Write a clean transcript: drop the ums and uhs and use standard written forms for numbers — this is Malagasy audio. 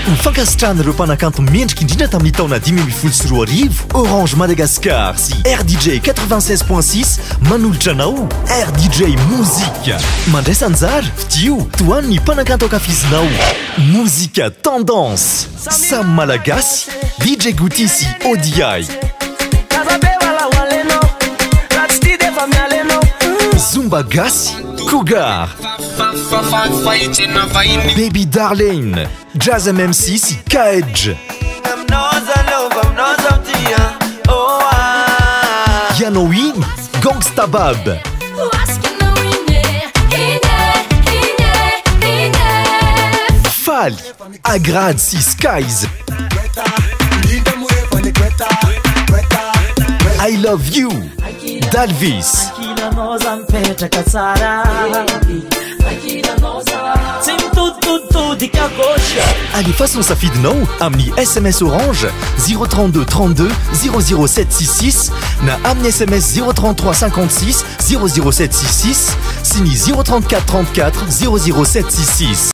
Mifankasotrany ireo mpanakanto mendrika indrindra tamin'ny taona 2014 Orange Madagascar sy RDJ 96.6 manolotra anao RDJ Mozika. Mandraisa anjara fidio toan'ny mpanakanto ankafizinao. Mozika tendance Sam Malagasy, DJ Gouti sy ODI. Zumba Gassi, Cougar, Baby Darlene, Jazz MMC sy Cage, Yanoin, Gangsta Bab, Fall, Agrad sy Skies, I Love You, Dalvis. Alefaso safidinao amin'ny SMS Orange 032 32 00766 na amin'ny SMS 033 56 00766 sy ny 034 34 00766.